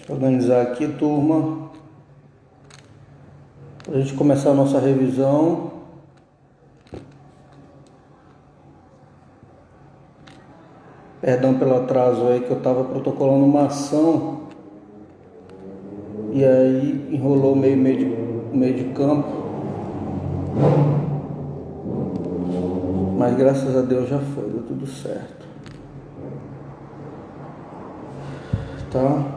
Organizar aqui, turma, para a gente começar a nossa revisão. Perdão pelo atraso aí, que eu estava protocolando uma ação e aí enrolou meio de campo, mas graças a Deus já foi, deu tudo certo, tá?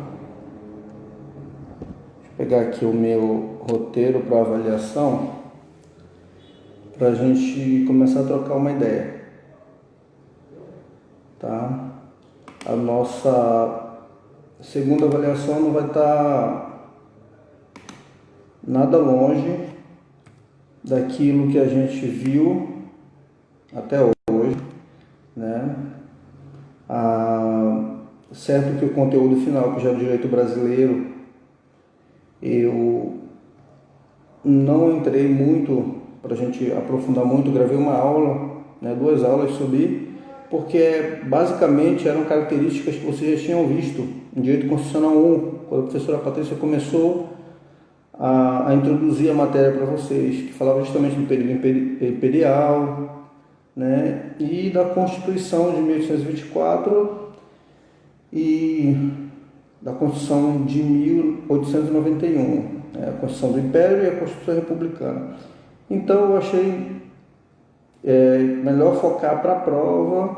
Pegar aqui o meu roteiro para avaliação, para a gente começar a trocar uma ideia, tá? A nossa segunda avaliação não vai estar nada longe daquilo que a gente viu até hoje, né? Certo que o conteúdo final, que já é do direito brasileiro, eu não entrei muito para a gente aprofundar muito, gravei uma aula, né, 2 aulas sobre, porque basicamente eram características que vocês já tinham visto em Direito Constitucional 1, quando a professora Patrícia começou a introduzir a matéria para vocês, que falava justamente do período imperial, né, e da Constituição de 1824 e da Constituição de 1891, né, a Constituição do Império e a Constituição Republicana. Então eu achei melhor focar para a prova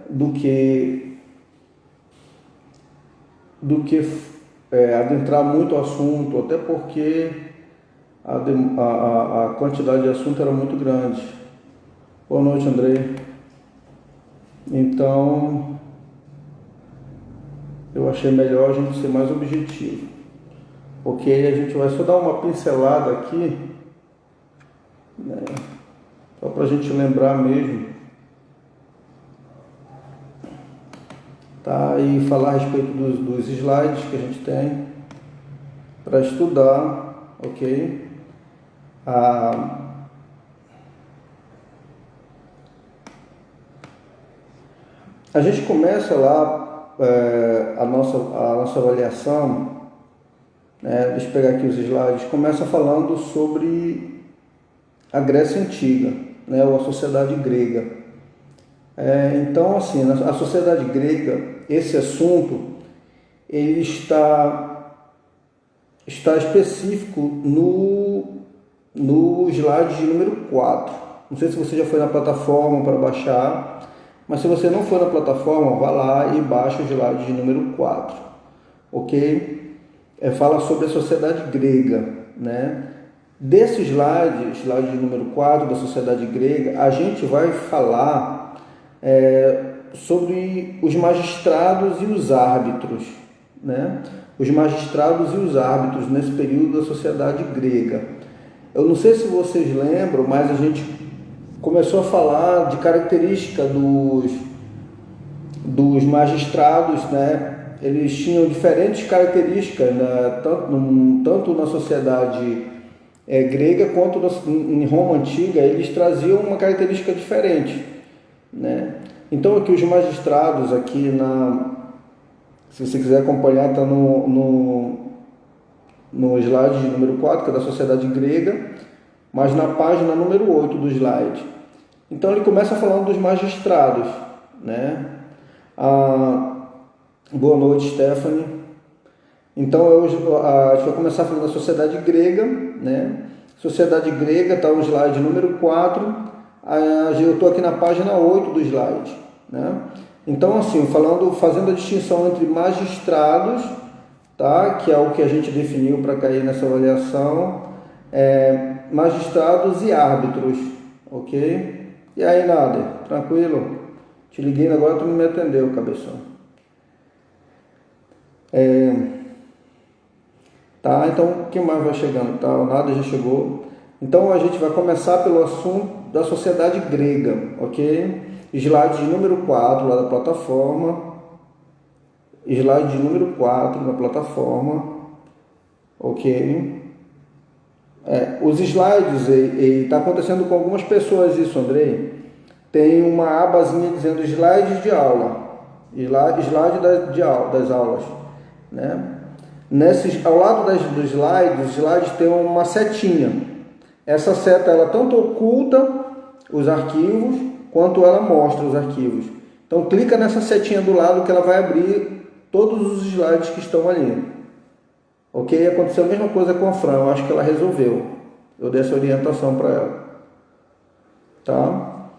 do que adentrar muito o assunto, até porque a quantidade de assunto era muito grande. Boa noite, Andrei. Então eu achei melhor a gente ser mais objetivo, porque aí a gente vai só dar uma pincelada aqui, né, só para a gente lembrar mesmo, tá? E falar a respeito dos slides que a gente tem para estudar, ok? A gente começa lá a nossa avaliação, né? Deixa eu pegar aqui os slides. Começa falando sobre a Grécia Antiga, né? Ou a sociedade grega. Então, assim, a sociedade grega, esse assunto, ele está específico no slide de número 4. Não sei se você já foi na plataforma para baixar, mas se você não for na plataforma, vá lá e baixa o slide de número 4, ok? Fala sobre a sociedade grega, né? Desse slide de número 4 da sociedade grega, a gente vai falar sobre os magistrados e os árbitros, né? Os magistrados e os árbitros nesse período da sociedade grega. Eu não sei se vocês lembram, mas a gente começou a falar de característica dos magistrados, né? Eles tinham diferentes características, né? Tanto na sociedade grega quanto em Roma Antiga, eles traziam uma característica diferente, né? Então aqui os magistrados, se você quiser acompanhar, está no slide de número 4, que é da sociedade grega, mas na página número 8 do slide. Então ele começa falando dos magistrados, né? Boa noite, Stephanie. Então a gente vai começar falando da sociedade grega, né? Sociedade grega está no slide número 4, eu estou aqui na página 8 do slide, né? Então, assim, fazendo a distinção entre magistrados, tá? Que é o que a gente definiu para cair nessa avaliação, magistrados e árbitros, ok? E aí, Nader, tranquilo? Te liguei agora, tu não me atendeu, cabeção. Tá, então, quem mais vai chegando? Tá, o Nader já chegou. Então, a gente vai começar pelo assunto da sociedade grega, ok? Slide de número 4 lá da plataforma. Slide de número 4 na plataforma, ok? Os slides, está acontecendo com algumas pessoas isso, Andrei. Tem uma abazinha dizendo slides de aula, slide das aulas. né? Ao lado dos slides, os slides tem uma setinha. Essa seta ela tanto oculta os arquivos quanto ela mostra os arquivos. Então clica nessa setinha do lado que ela vai abrir todos os slides que estão ali. Ok? Aconteceu a mesma coisa com a Fran, eu acho que ela resolveu. Eu dei essa orientação para ela. Tá?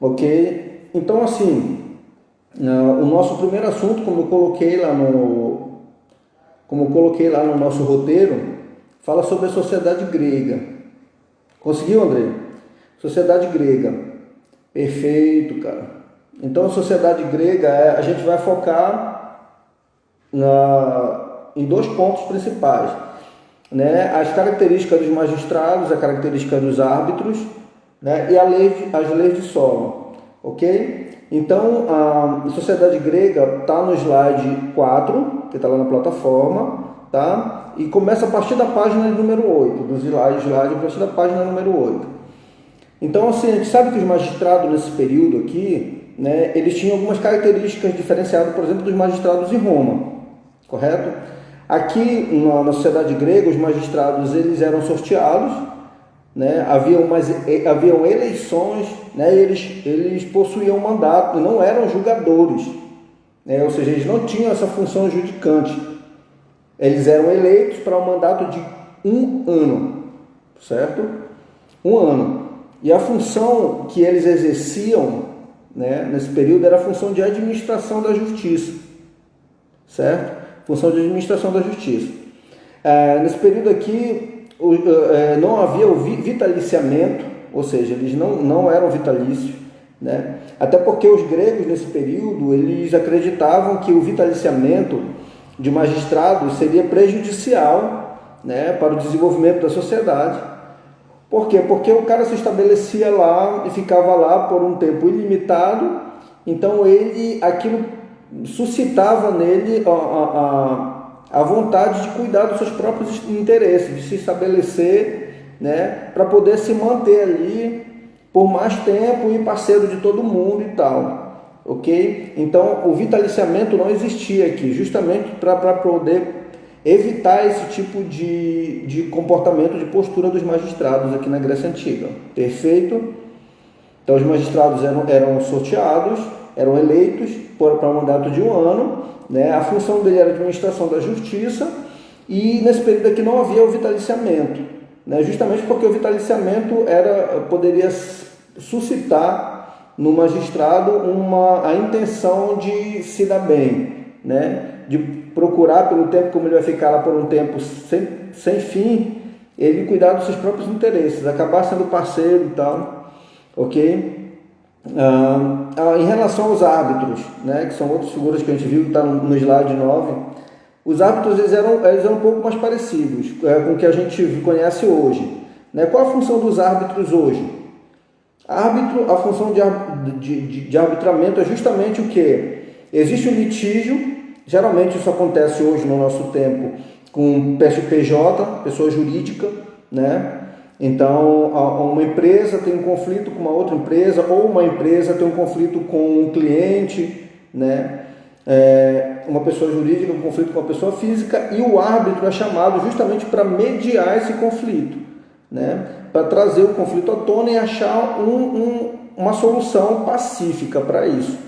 Ok? Então assim, o nosso primeiro assunto, como eu coloquei lá no nosso roteiro, fala sobre a sociedade grega. Conseguiu, André? Sociedade grega. Perfeito, cara. Então a sociedade grega, a gente vai focar em 2 pontos principais, né? As características dos magistrados, a característica dos árbitros, né? E as leis de Solon, ok? Então a sociedade grega está no slide 4, que está lá na plataforma, tá? E começa a partir da página número 8, do slide a partir da página número 8. Então assim, a gente sabe que os magistrados nesse período aqui, né, eles tinham algumas características diferenciadas, por exemplo, dos magistrados em Roma, correto? Aqui na sociedade grega, os magistrados eles eram sorteados, né? Haviam eleições, né? Eles possuíam mandato, não eram julgadores, né? Ou seja, eles não tinham essa função judicante. Eles eram eleitos para um mandato de 1 ano, certo? 1 ano. E a função que eles exerciam, né, nesse período era a função de administração da justiça, certo? Função de administração da justiça. Nesse período aqui, não havia o vitaliciamento, ou seja, eles não eram vitalícios, né? Até porque os gregos nesse período, eles acreditavam que o vitaliciamento de magistrados seria prejudicial, né, para o desenvolvimento da sociedade. Por quê? Porque o cara se estabelecia lá e ficava lá por um tempo ilimitado, então aquilo suscitava nele a vontade de cuidar dos seus próprios interesses, de se estabelecer, né, para poder se manter ali por mais tempo e parceiro de todo mundo e tal, ok? Então o vitaliciamento não existia aqui, justamente para poder evitar esse tipo de comportamento, de postura dos magistrados aqui na Grécia Antiga. Perfeito? Então os magistrados eram sorteados, eram eleitos para um mandato de 1 ano, né? A função dele era a administração da justiça, e nesse período aqui não havia o vitaliciamento, né? Justamente porque o vitaliciamento poderia suscitar no magistrado a intenção de se dar bem, né? De procurar pelo tempo, como ele vai ficar lá por um tempo sem fim, ele cuidar dos seus próprios interesses, acabar sendo parceiro e tal, ok? Em relação aos árbitros, né, que são outras figuras que a gente viu, que está no slide 9, os árbitros eles eram um pouco mais parecidos com o que a gente conhece hoje, né? Qual a função dos árbitros hoje? A função de arbitramento é justamente o que? Existe um litígio, geralmente isso acontece hoje no nosso tempo com PJ, pessoa jurídica, né? Então, uma empresa tem um conflito com uma outra empresa, ou uma empresa tem um conflito com um cliente, né? Uma pessoa jurídica tem um conflito com uma pessoa física, e o árbitro é chamado justamente para mediar esse conflito, né? Para trazer o conflito à tona e achar uma solução pacífica para isso,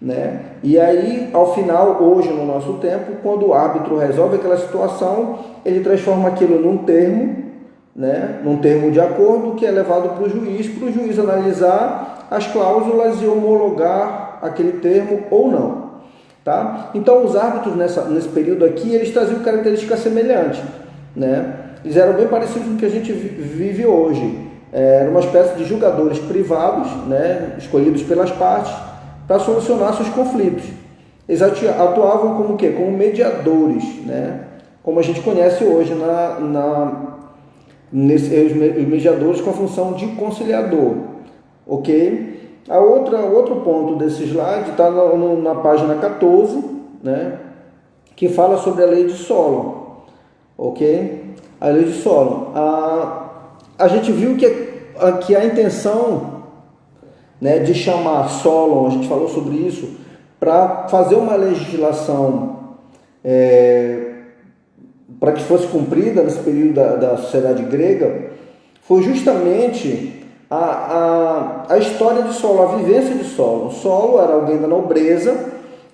né? E aí, ao final, hoje no nosso tempo, quando o árbitro resolve aquela situação, ele transforma aquilo num termo, né, num termo de acordo que é levado para o juiz analisar as cláusulas e homologar aquele termo ou não, tá? Então os árbitros nesse período aqui, eles traziam características semelhantes, né? Eles eram bem parecidos com o que a gente vive hoje. Era uma espécie de julgadores privados, né, escolhidos pelas partes para solucionar seus conflitos. Eles atuavam como o quê? Como mediadores, né? Como a gente conhece hoje os mediadores com a função de conciliador, ok? Outro ponto desse slide está na página 14, né, que fala sobre a lei de Solon, ok? A lei de Solon. A gente viu que a intenção, né, de chamar Solon, a gente falou sobre isso, para fazer uma legislação para que fosse cumprida nesse período da sociedade grega, foi justamente a história de Solo, a vivência de Solo. Solo era alguém da nobreza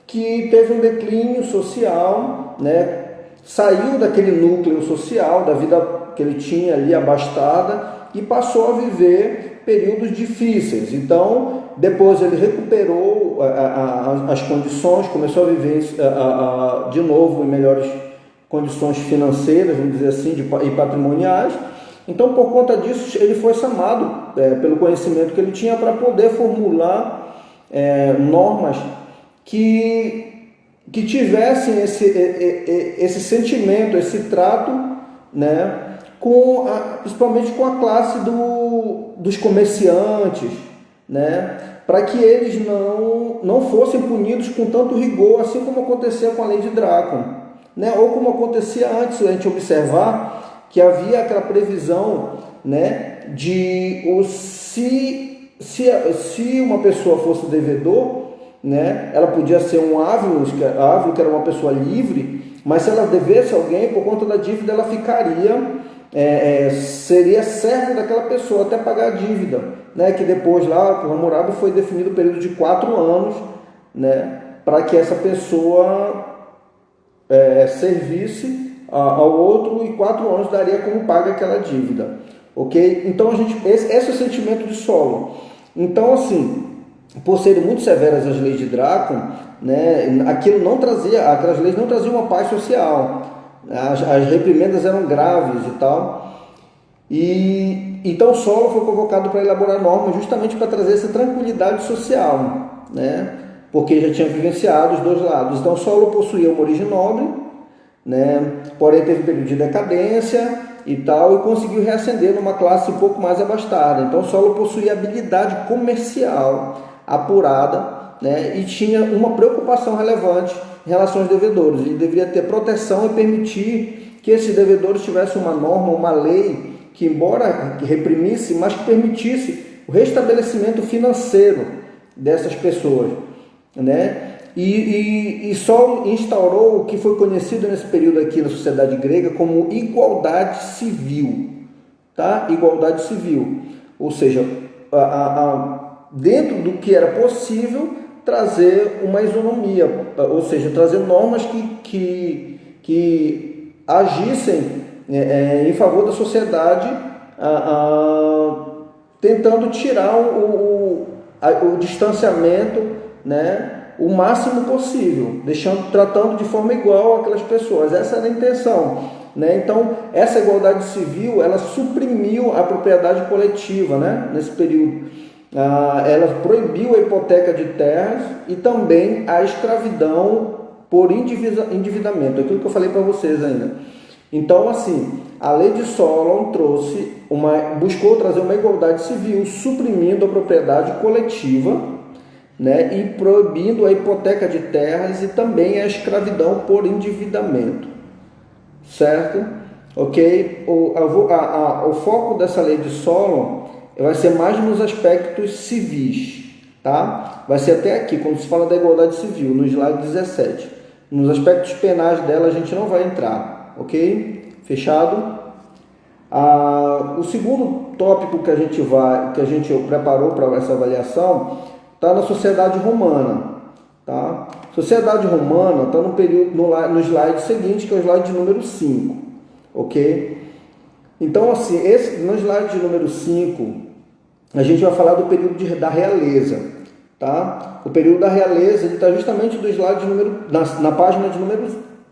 que teve um declínio social, né? Saiu daquele núcleo social, da vida que ele tinha ali abastada, e passou a viver períodos difíceis. Então, depois ele recuperou as condições, começou a viver de novo em melhores condições financeiras, vamos dizer assim, e patrimoniais. Então, por conta disso, ele foi chamado pelo conhecimento que ele tinha para poder formular normas que tivessem esse sentimento, esse trato, né, principalmente com a classe dos comerciantes, né, para que eles não fossem punidos com tanto rigor, assim como acontecia com a lei de Drácula, né, ou como acontecia antes, a gente observar que havia aquela previsão, né, de se uma pessoa fosse devedor, né, ela podia ser um ávilo, que era uma pessoa livre, mas se ela devesse alguém, por conta da dívida, ela seria servo daquela pessoa até pagar a dívida, né, que depois lá, com o Hammurabi, foi definido o período de 4 anos, né, para que essa pessoa servisse ao outro, e 4 anos daria como paga aquela dívida, ok? Então esse é o sentimento de Solo. Então, assim, por serem muito severas as leis de Drácula, né, aquelas leis não traziam uma paz social, as reprimendas eram graves e tal, e então Solo foi convocado para elaborar normas justamente para trazer essa tranquilidade social, né, porque já tinha vivenciado os dois lados. Então Solo possuía uma origem nobre, né, porém teve um período de decadência e tal, e conseguiu reascender numa classe um pouco mais abastada. Então Solo possuía habilidade comercial apurada, né, e tinha uma preocupação relevante em relação aos devedores. Ele deveria ter proteção e permitir que esses devedores tivessem uma norma, uma lei que, embora reprimisse, mas que permitisse o restabelecimento financeiro dessas pessoas, né? E só instaurou o que foi conhecido nesse período aqui na sociedade grega como igualdade civil, tá? Igualdade civil, ou seja, dentro do que era possível, trazer uma isonomia, ou seja, trazer normas que agissem em favor da sociedade, tentando tirar o distanciamento, né, o máximo possível, tratando de forma igual aquelas pessoas. Essa era a intenção, né? Então, essa igualdade civil, ela suprimiu a propriedade coletiva, né, nesse período. Ela proibiu a hipoteca de terras e também a escravidão por endividamento, aquilo que eu falei para vocês ainda. Então, assim, a lei de Solon buscou trazer uma igualdade civil, suprimindo a propriedade coletiva, né, e proibindo a hipoteca de terras e também a escravidão por endividamento, certo? Ok? O foco dessa lei de Solon vai ser mais nos aspectos civis, tá? Vai ser até aqui, quando se fala da igualdade civil, no slide 17. Nos aspectos penais dela a gente não vai entrar, ok? Fechado? O segundo tópico que a gente preparou para essa avaliação está na sociedade romana, tá? Sociedade romana está no slide seguinte, que é o slide número 5, ok? Então, assim, no slide número 5, a gente vai falar do período da realeza, tá? O período da realeza está justamente do slide na página de número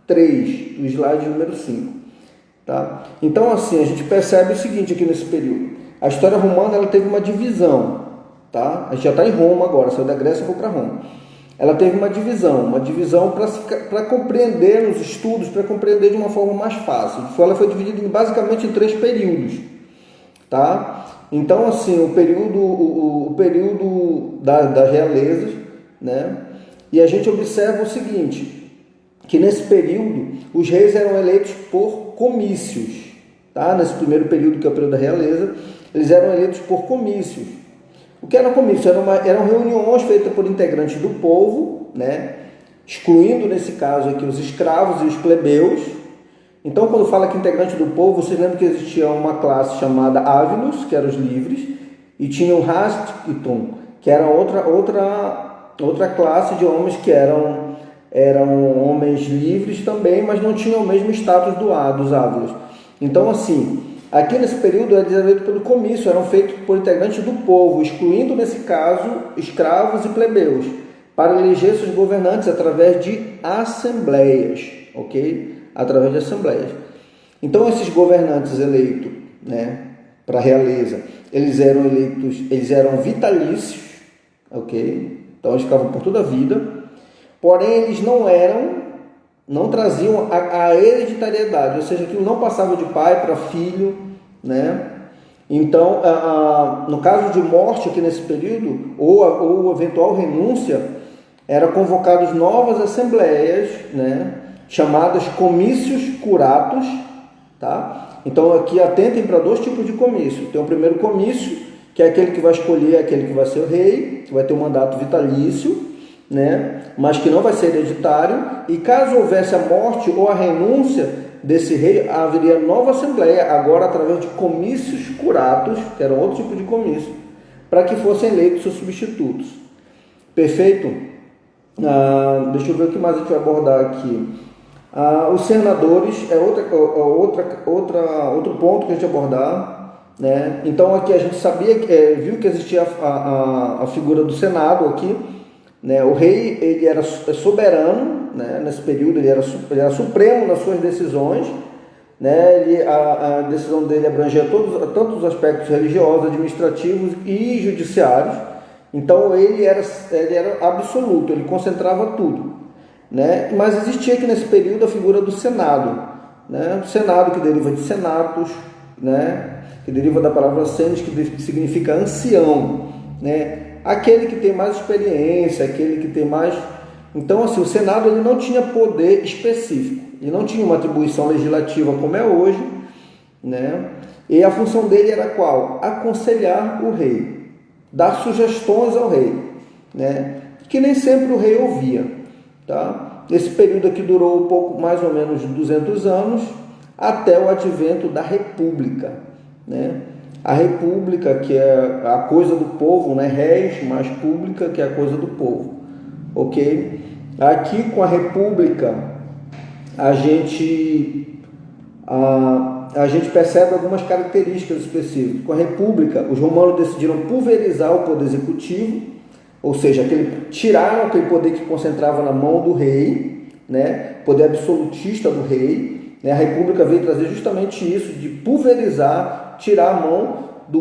3, do slide número 5, tá? Então, assim, a gente percebe o seguinte aqui nesse período. A história romana, ela teve uma divisão, tá? A gente já está em Roma agora, saiu da Grécia e foi para Roma. Ela teve uma divisão para compreender nos estudos, para compreender de uma forma mais fácil. Ela foi dividida basicamente em 3 períodos, tá? Então, assim, o período das realezas, né? E a gente observa o seguinte, que nesse período os reis eram eleitos por comícios, tá? Nesse primeiro período, que é o período da realeza, eles eram eleitos por comícios. O que era comício? Eram reuniões feitas por integrantes do povo, né, excluindo nesse caso aqui os escravos e os plebeus. Então, quando fala que integrante do povo, vocês lembram que existia uma classe chamada Ávilos, que eram os livres, e tinha o Hasticton, que era outra classe de homens que eram homens livres também, mas não tinham o mesmo status dos Ávilos. Então, assim, aqui nesse período eles eram feitos pelo comício, eram feitos por integrantes do povo, excluindo nesse caso escravos e plebeus, para eleger seus governantes através de assembleias, ok? Através de assembleias. Então, esses governantes eleitos, né, para a realeza, eles eram vitalícios, ok? Então, eles ficavam por toda a vida, porém, eles não traziam a hereditariedade, ou seja, aquilo não passava de pai para filho, né? Então, no caso de morte aqui nesse período, ou eventual renúncia, eram convocadas novas assembleias, né? Chamadas comícios curatos, tá? Então, aqui atentem para 2 tipos de comício. Tem o primeiro comício, que é aquele que vai escolher aquele que vai ser o rei, que vai ter um mandato vitalício, né? Mas que não vai ser hereditário, e caso houvesse a morte ou a renúncia desse rei, haveria nova assembleia, agora através de comícios curatos, que era outro tipo de comício, para que fossem eleitos seus substitutos. Perfeito? Deixa eu ver o que mais a gente vai abordar aqui. Os senadores é outro ponto que a gente vai abordar, né? Então aqui a gente viu que existia a figura do Senado aqui, né? O rei ele era soberano, né? Nesse período ele era supremo nas suas decisões, né? A decisão dele abrangia tanto os aspectos religiosos, administrativos e judiciários. Então ele era absoluto, ele concentrava tudo, né? Mas existia aqui nesse período a figura do Senado, né? O Senado, que deriva de senatus, né? Que deriva da palavra senes, que significa ancião, né? Aquele que tem mais experiência, aquele que tem mais... Então, assim, o Senado ele não tinha poder específico, ele não tinha uma atribuição legislativa como é hoje, né? E a função dele era qual? Aconselhar o rei, dar sugestões ao rei, né? Que nem sempre o rei ouvia, tá? Esse período aqui durou um pouco, mais ou menos 200 anos, até o advento da República, né? A República, que é a coisa do povo, né? Res mais pública, que é a coisa do povo, ok? Aqui com a República, a gente percebe algumas características específicas. Com a República, os romanos decidiram pulverizar o poder executivo, ou seja, tiraram aquele poder que concentrava na mão do rei, né? Poder absolutista do rei, né? A República veio trazer justamente isso, de pulverizar, tirar a mão do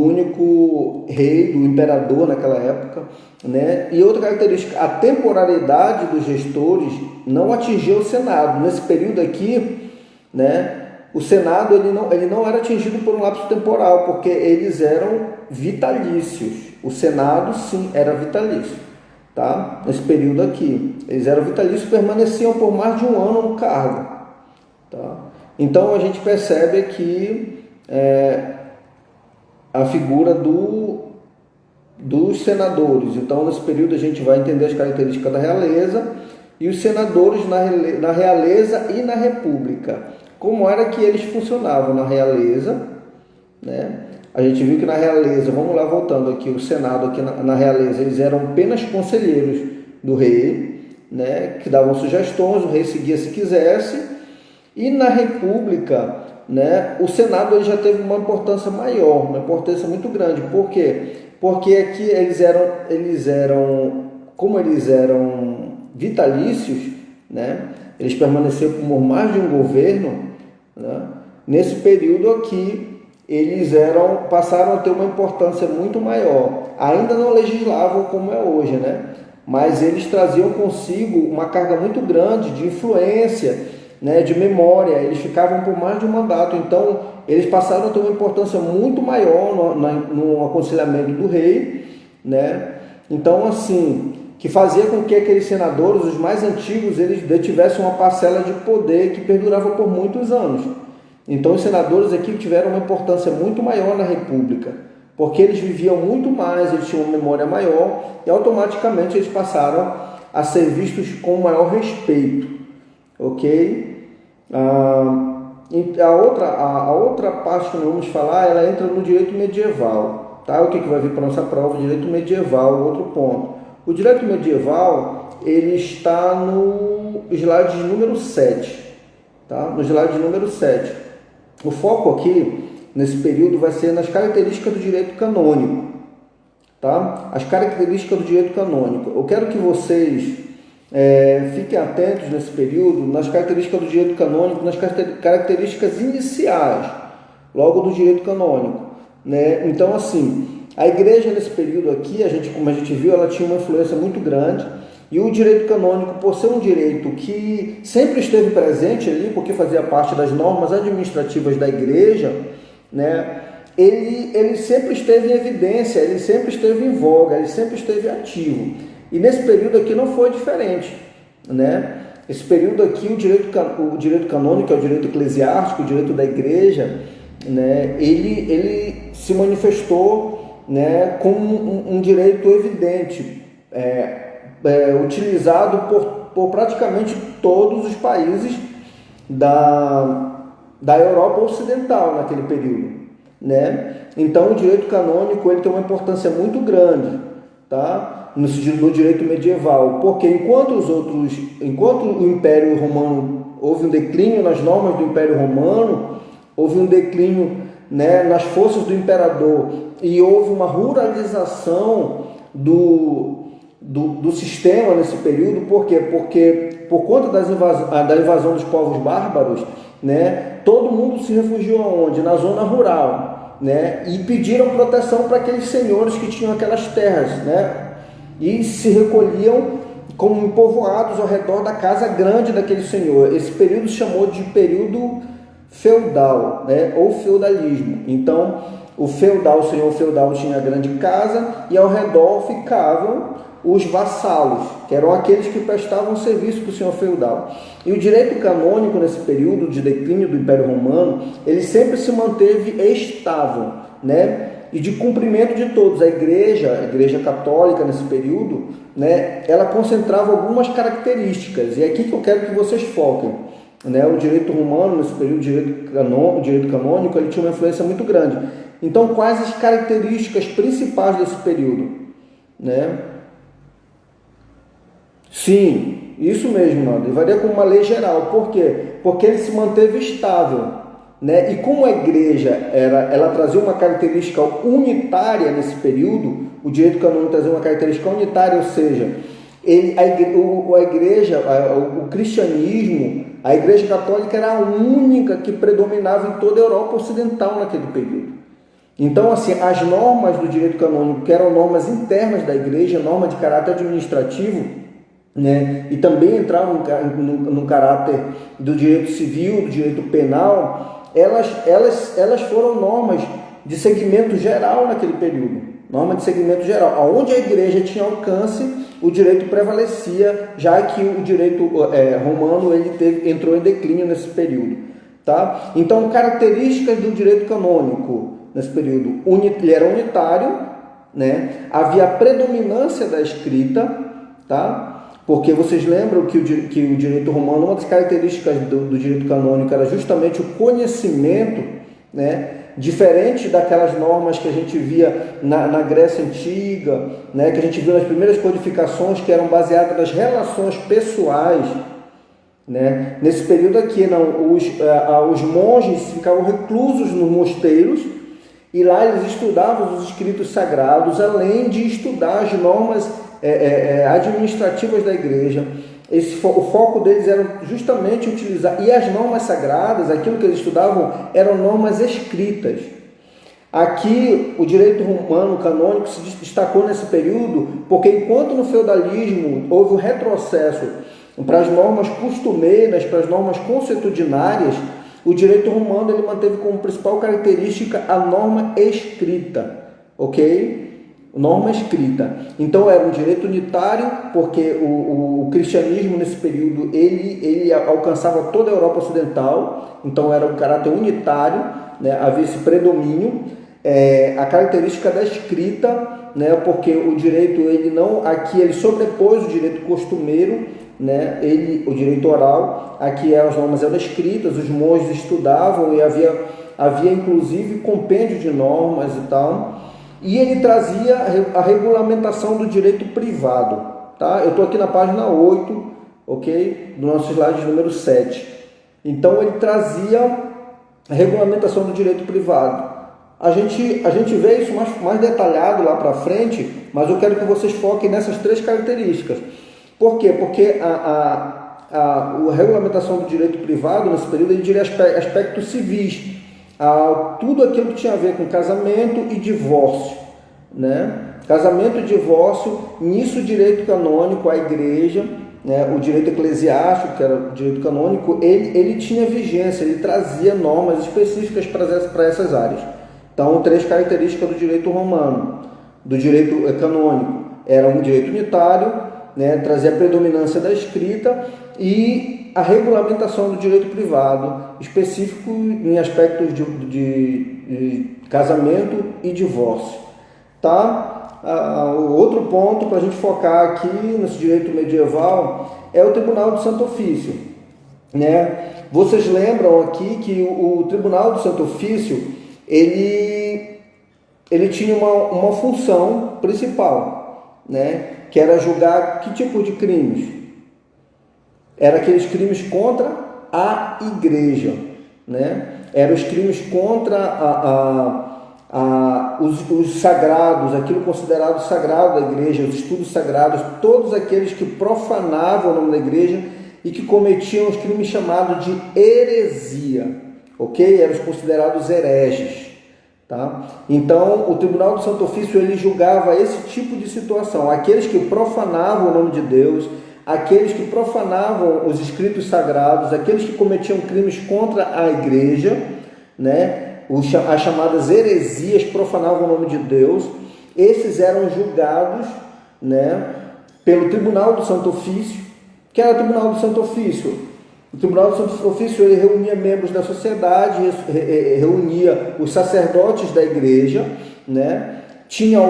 único rei, do imperador naquela época, né? E outra característica, a temporalidade dos gestores não atingiu o Senado. Nesse período aqui, né, o Senado ele não era atingido por um lapso temporal, porque eles eram vitalícios. O Senado, sim, era vitalício, tá? Nesse período aqui, eles eram vitalícios, permaneciam por mais de um ano no cargo, tá? Então, a gente percebe aqui a figura dos senadores. Então, nesse período, a gente vai entender as características da realeza e os senadores na realeza e na república. Como era que eles funcionavam na realeza, né? A gente viu que na realeza, vamos lá voltando aqui, o Senado aqui na realeza, eles eram apenas conselheiros do rei, né? Que davam sugestões, o rei seguia se quisesse. E na República, né, o Senado ele já teve uma importância maior, uma importância muito grande. Por quê? Porque aqui como eles eram vitalícios, né, eles permaneceram por mais de um governo, né, nesse período aqui eles passaram a ter uma importância muito maior. Ainda não legislavam como é hoje, né, mas eles traziam consigo uma carga muito grande de influência, né, de memória. Eles ficavam por mais de um mandato, então eles passaram a ter uma importância muito maior no aconselhamento do rei, né? Então, assim, que fazia com que aqueles senadores, os mais antigos, eles detivessem uma parcela de poder que perdurava por muitos anos. Então, os senadores aqui tiveram uma importância muito maior na República, porque eles viviam muito mais, eles tinham uma memória maior e automaticamente eles passaram a ser vistos com maior respeito, ok? A outra parte que nós vamos falar, ela entra no direito medieval, tá? O que vai vir para a nossa prova? Direito medieval, outro ponto. O direito medieval, ele está no slide número 7, tá? No slide número 7. O foco aqui, nesse período, vai ser nas características do direito canônico, tá? As características do direito canônico. Eu quero que vocês fiquem atentos nesse período nas características do direito canônico, nas características iniciais, logo do direito canônico, né? Então, assim, a igreja nesse período aqui, como a gente viu, ela tinha uma influência muito grande, e o direito canônico, por ser um direito que sempre esteve presente ali, porque fazia parte das normas administrativas da igreja, né? Ele sempre esteve em evidência, ele sempre esteve em voga, ele sempre esteve ativo. E nesse período aqui não foi diferente, né? Esse período aqui, o direito canônico, é o direito eclesiástico, o direito da igreja, né? Ele se manifestou, né, como um direito evidente, utilizado por praticamente todos os países da Europa Ocidental naquele período, né? Então, o direito canônico ele tem uma importância muito grande, tá? No direito medieval, porque enquanto o Império Romano houve um declínio nas normas do Império Romano, houve um declínio, né, nas forças do imperador, e houve uma ruralização do sistema nesse período. Por quê? Porque por conta da invasão dos povos bárbaros, né, todo mundo se refugiou aonde? Na zona rural, né, e pediram proteção para aqueles senhores que tinham aquelas terras, né, e se recolhiam como povoados ao redor da casa grande daquele senhor. Esse período se chamou de período feudal, né, ou feudalismo. Então, o senhor feudal tinha a grande casa e ao redor ficavam os vassalos, que eram aqueles que prestavam serviço para o senhor feudal. E o direito canônico, nesse período de declínio do Império Romano, ele sempre se manteve estável, né, e de cumprimento de todos. A igreja católica, nesse período, né, ela concentrava algumas características, e é aqui que eu quero que vocês foquem, né? O direito romano, nesse período, o direito canônico, ele tinha uma influência muito grande. Então, quais as características principais desse período, né? Sim, isso mesmo, mano. Ele varia como uma lei geral. Por quê? Porque ele se manteve estável, né? E como a igreja ela trazia uma característica unitária nesse período, o direito canônico trazia uma característica unitária, ou seja, o cristianismo, a igreja católica era a única que predominava em toda a Europa Ocidental naquele período. Então, assim, as normas do direito canônico, que eram normas internas da igreja, norma de caráter administrativo, né, e também entravam no caráter do direito civil, do direito penal, elas foram normas de segmento geral naquele período. Norma de segmento geral. Onde a igreja tinha alcance, o direito prevalecia, já que o direito romano entrou em declínio nesse período, tá? Então, características do direito canônico nesse período: ele era unitário, né? Havia predominância da escrita, tá? Porque vocês lembram que o direito romano, uma das características do direito canônico era justamente o conhecimento, né? Diferente daquelas normas que a gente via na Grécia Antiga, né? Que a gente viu nas primeiras codificações, que eram baseadas nas relações pessoais, né? Nesse período aqui, não, os monges ficavam reclusos nos mosteiros, e lá eles estudavam os escritos sagrados, além de estudar as normas administrativas da igreja. O foco deles era justamente utilizar, e as normas sagradas, aquilo que eles estudavam, eram normas escritas. Aqui, o direito romano canônico se destacou nesse período, porque enquanto no feudalismo houve o retrocesso para as normas costumeiras, para as normas consuetudinárias, o direito romano ele manteve como principal característica a norma escrita, ok? Norma escrita. Então era um direito unitário, porque o cristianismo nesse período ele alcançava toda a Europa Ocidental, então era um caráter unitário, né? Havia esse predomínio. a característica da escrita, né, porque o direito aqui ele sobrepôs o direito costumeiro, né, o direito oral, aqui as normas eram escritas, os monges estudavam e havia inclusive compêndio de normas e tal, e ele trazia a regulamentação do direito privado, tá? Eu estou aqui na página 8, ok? Do nosso slide número 7. Então ele trazia a regulamentação do direito privado. A gente vê isso mais detalhado lá para frente, mas eu quero que vocês foquem nessas 3 características. Por quê? Porque a regulamentação do direito privado, nesse período, ele diria aspectos civis, tudo aquilo que tinha a ver com casamento e divórcio, né? Casamento e divórcio, nisso o direito canônico, a igreja, né, o direito eclesiástico, que era o direito canônico, ele tinha vigência, ele trazia normas específicas para essas áreas. Então, 3 características do direito romano, do direito canônico: era um direito unitário, né, trazia a predominância da escrita, e a regulamentação do direito privado, específico em aspectos de casamento e divórcio. Tá? O outro ponto para a gente focar aqui nesse direito medieval é o Tribunal do Santo Ofício, né? Vocês lembram aqui que o Tribunal do Santo Ofício ele tinha uma função principal, né? Que era julgar que tipo de crimes? Era aqueles crimes contra a igreja, né? Eram os crimes contra os sagrados, aquilo considerado sagrado da igreja, os estudos sagrados, todos aqueles que profanavam o nome da igreja e que cometiam os crimes chamados de heresia, ok? Eram os considerados hereges, tá? Então, o Tribunal do Santo Ofício, ele julgava esse tipo de situação, aqueles que profanavam o nome de Deus, aqueles que profanavam os escritos sagrados, aqueles que cometiam crimes contra a igreja, né? As chamadas heresias, profanavam o nome de Deus. Esses eram julgados, né, pelo Tribunal do Santo Ofício. Que era o Tribunal do Santo Ofício? O Tribunal do Santo Ofício, ele reunia membros da sociedade, reunia os sacerdotes da igreja, né? Tinha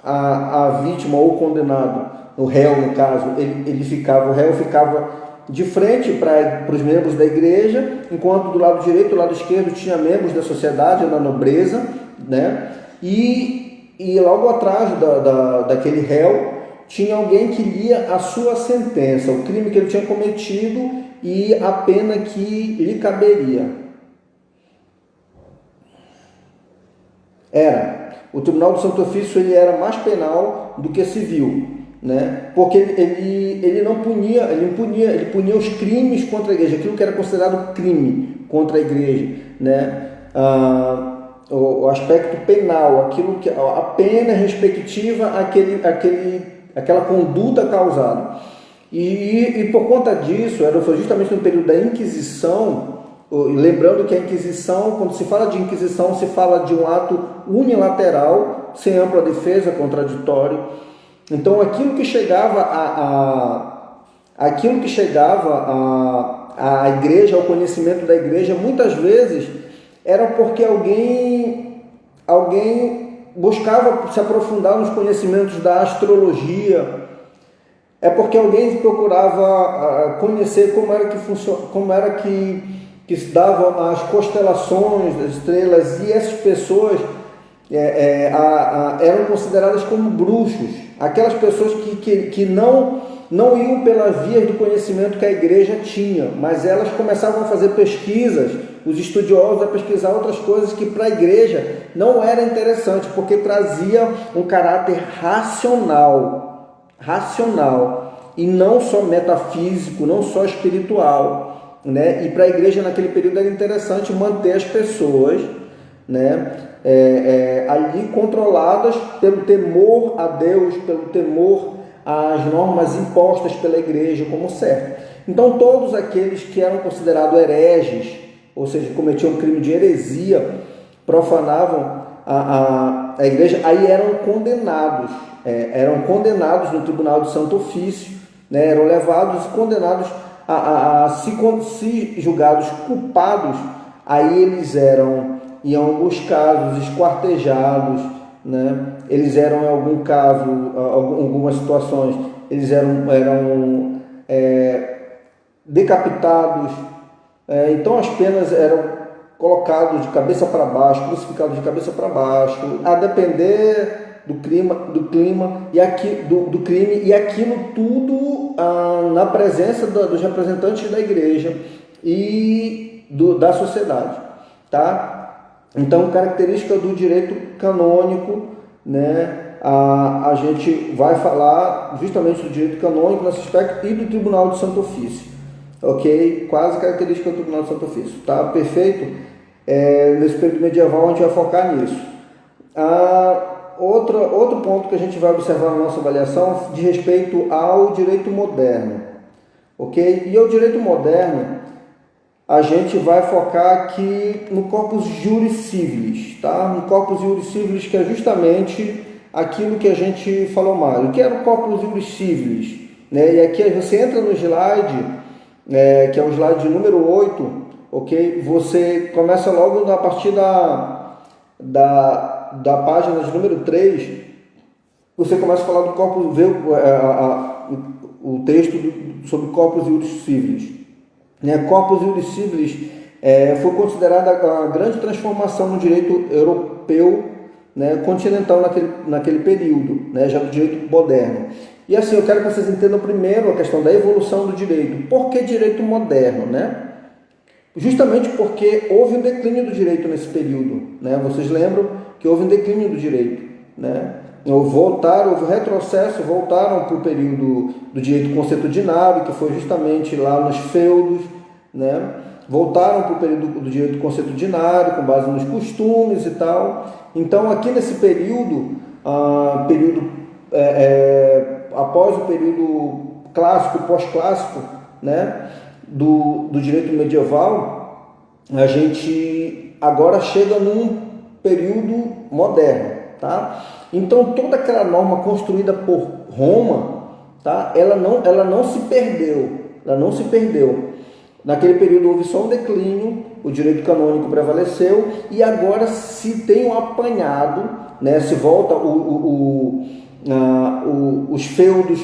a vítima ou o condenado, o réu no caso, o réu ficava de frente para os membros da igreja, enquanto do lado direito e do lado esquerdo tinha membros da sociedade, da nobreza, né? E logo atrás daquele réu tinha alguém que lia a sua sentença, o crime que ele tinha cometido e a pena que lhe caberia. O Tribunal do Santo Ofício, ele era mais penal do que civil, né? Porque ele punia os crimes contra a igreja, aquilo que era considerado crime contra a igreja, né? O aspecto penal, aquilo que a pena respectiva àquela conduta causada. E por conta disso, foi justamente no período da Inquisição. Lembrando que a Inquisição, quando se fala de Inquisição, se fala de um ato unilateral, sem ampla defesa, contraditório. Então, aquilo que chegava à igreja, ao conhecimento da igreja, muitas vezes era porque alguém buscava se aprofundar nos conhecimentos da astrologia, é porque alguém procurava conhecer como era que se davam as constelações das estrelas, e essas pessoas eram consideradas como bruxos, aquelas pessoas que não iam pelas vias do conhecimento que a igreja tinha, mas elas começavam a fazer pesquisas, os estudiosos a pesquisar outras coisas que para a igreja não era interessante, porque trazia um caráter racional, e não só metafísico, não só espiritual, né? E para a igreja naquele período era interessante manter as pessoas, né, ali controladas pelo temor a Deus, pelo temor às normas impostas pela igreja como certo. Então todos aqueles que eram considerados hereges, ou seja, cometiam crime de heresia, profanavam a igreja, aí eram condenados no Tribunal do Santo Ofício, né, eram levados e condenados se julgados culpados, aí eles eram em alguns casos, esquartejados, né? Eles eram, em algum caso, algumas situações, eles eram decapitados. Então as penas eram colocados de cabeça para baixo, crucificados de cabeça para baixo, a depender do clima e aqui, do crime, e aquilo tudo na presença dos representantes da igreja e da sociedade, tá? Então, característica do direito canônico, né? A gente vai falar justamente do direito canônico nesse aspecto e do Tribunal de Santo Ofício, ok? Quase característica do Tribunal de Santo Ofício, tá? Perfeito? Nesse período medieval a gente vai focar nisso. Outro ponto que a gente vai observar na nossa avaliação diz respeito ao direito moderno, ok? E ao direito moderno a gente vai focar aqui no corpus juris civilis, tá? No corpus juris civilis, que é justamente aquilo que a gente falou mais. O que era o corpus juris civilis? Né? E aqui você entra no slide, que é o slide número 8, ok? Você começa logo a partir da página de número 3, você começa a falar do corpus, ver o texto sobre corpus juris civilis. Corpus juris civilis foi considerada a grande transformação no direito europeu, né, continental naquele período, né, já do direito moderno. E assim, eu quero que vocês entendam primeiro a questão da evolução do direito. Por que direito moderno, né? Justamente porque houve um declínio do direito nesse período, né? Vocês lembram que houve um declínio do direito, né? Houve retrocesso, voltaram para o período do direito consuetudinário, que foi justamente lá nos feudos, né? Voltaram para o período do direito consuetudinário, com base nos costumes e tal. Então, aqui nesse período, após o período clássico, pós-clássico, né? Do direito medieval, a gente agora chega num período moderno, tá? Então toda aquela norma construída por Roma, tá? Ela não se perdeu. Naquele período houve só um declínio, o direito canônico prevaleceu e agora se tem um apanhado, né? Se volta os feudos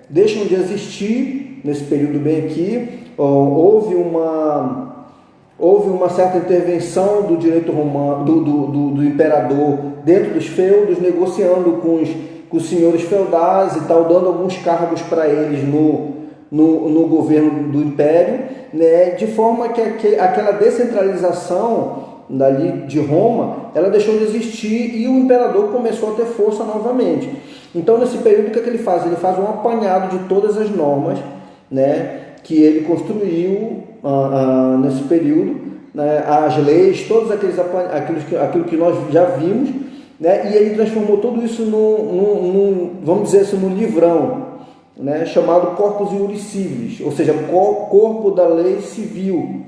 deixam de existir nesse período bem aqui. Houve uma certa intervenção do direito romano, do imperador dentro dos feudos, negociando com os senhores feudais e tal, dando alguns cargos para eles no governo do império, né, de forma que aquela descentralização dali de Roma, ela deixou de existir e o imperador começou a ter força novamente. Então, nesse período, o que ele faz? Ele faz um apanhado de todas as normas, né, que ele construiu nesse período, né, as leis, todos aquilo que nós já vimos, né, e ele transformou tudo isso vamos dizer assim, num livrão, né, chamado Corpus Juris Civilis, ou seja, corpo da lei civil,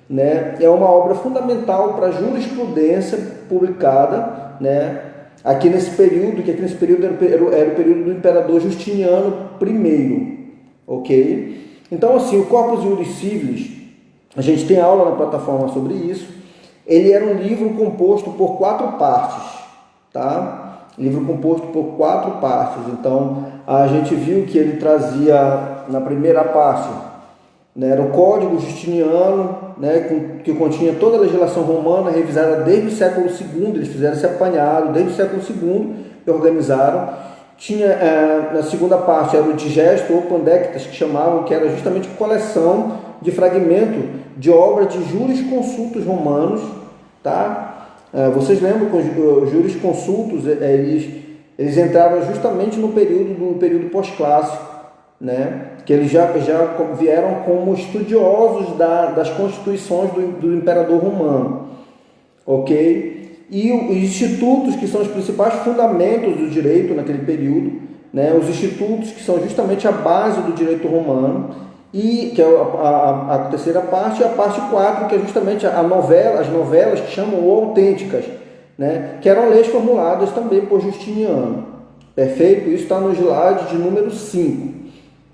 né, é uma obra fundamental para a jurisprudência publicada, né, aqui nesse período era o período do imperador Justiniano I, ok? Então, assim, o Corpus Juris Civilis, a gente tem aula na plataforma sobre isso. Ele era um livro composto por 4 partes, tá? Livro composto por 4 partes. Então, a gente viu que ele trazia, na primeira parte, né, era o Código Justiniano, né, que continha toda a legislação romana, revisada desde o século II. Eles fizeram esse apanhado desde o século II e organizaram. Tinha, na segunda parte, era o Digesto ou Pandectas, que chamavam, que era justamente coleção de fragmento de obra de jurisconsultos romanos, tá? Vocês lembram que os jurisconsultos, eles entraram justamente no período pós-clássico, né? Que eles já vieram como estudiosos das constituições do imperador romano, ok? E os institutos, que são os principais fundamentos do direito naquele período, né? Os institutos que são justamente a base do direito romano, e que é a terceira parte, e a parte 4, que é justamente as novelas que chamam ou autênticas, né? Que eram leis formuladas também por Justiniano. Perfeito? Isso está no slide de número 5,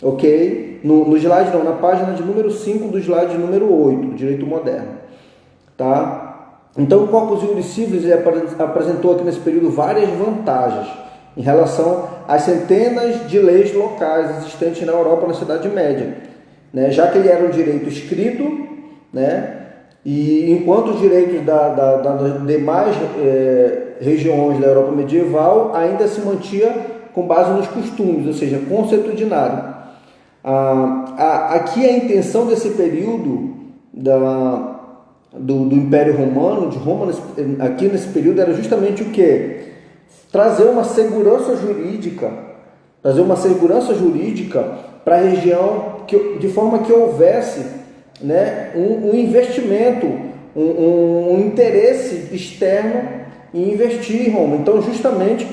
ok? No slide não, na página de número 5 do slide de número 8, do direito moderno, tá? Então, o Corpus Iuris Civilis apresentou aqui nesse período várias vantagens em relação às centenas de leis locais existentes na Europa na Idade Média, né? Já que ele era um direito escrito, né? E enquanto os direitos das demais regiões da Europa medieval ainda se mantinha com base nos costumes, ou seja, consuetudinário. Aqui a intenção desse período do Império Romano, de Roma, aqui nesse período, era justamente o quê? Trazer uma segurança jurídica para a região, de forma que houvesse, né, um investimento, um interesse externo em investir em Roma. Então, justamente,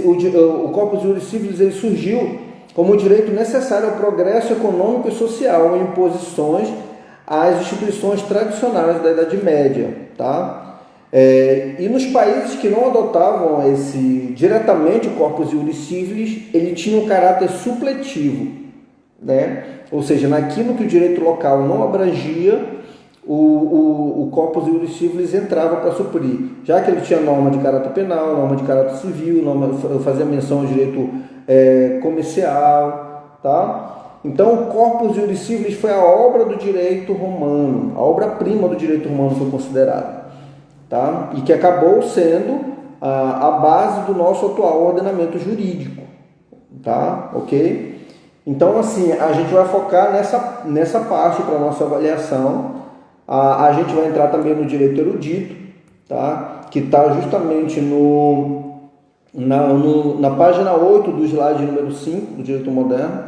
o Corpus Iuris Civilis ele surgiu como um direito necessário ao progresso econômico e social em oposições às instituições tradicionais da Idade Média, tá? E nos países que não adotavam diretamente o Corpus Iuris Civilis, ele tinha um caráter supletivo, né? Ou seja, naquilo que o direito local não abrangia, o Corpus Iuris Civilis entrava para suprir, já que ele tinha norma de caráter penal, norma de caráter civil, fazia menção ao direito comercial, tá? Então, o Corpus Iuris Civilis foi a obra do direito romano, a obra-prima do direito romano foi considerada, tá? E que acabou sendo a base do nosso atual ordenamento jurídico, tá? Ok? Então, assim, a gente vai focar nessa parte para a nossa avaliação. A gente vai entrar também no direito erudito, tá? Que está justamente na página 8 do slide número 5 do direito moderno,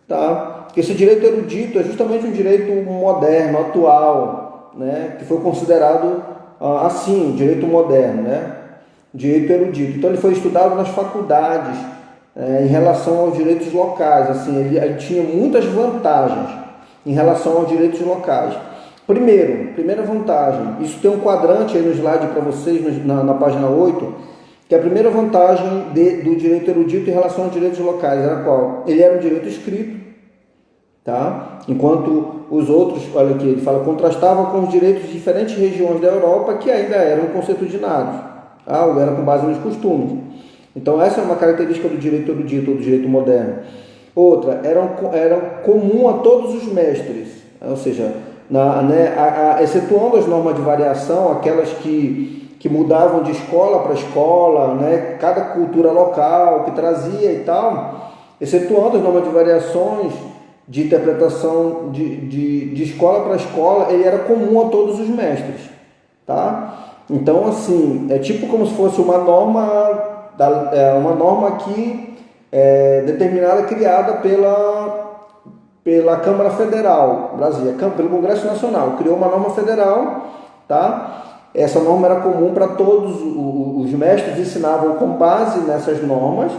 tá? Esse direito erudito é justamente um direito moderno, atual, né? Que foi considerado assim, direito moderno, né? Direito erudito. Então ele foi estudado nas faculdades em relação aos direitos locais. Assim, ele tinha muitas vantagens em relação aos direitos locais. Primeira vantagem, isso tem um quadrante aí no slide para vocês na página 8, que a primeira vantagem do direito erudito em relação aos direitos locais era qual? Ele era um direito escrito, tá? Enquanto os outros, olha aqui, ele fala, contrastava com os direitos de diferentes regiões da Europa que ainda eram consuetudinários, tá? Ou era com base nos costumes. Então essa é uma característica do direito erudito ou do direito moderno. Outra, era comum a todos os mestres, ou seja, excetuando as normas de variação, aquelas que mudavam de escola para escola, né, cada cultura local que trazia e tal, excetuando as normas de variações de interpretação de escola para escola, ele era comum a todos os mestres, tá? Então, assim, é tipo como se fosse uma norma aqui determinada, criada pela Câmara Federal Brasília, pelo Congresso Nacional, criou uma norma federal, tá? Essa norma era comum para todos os mestres, ensinavam com base nessas normas,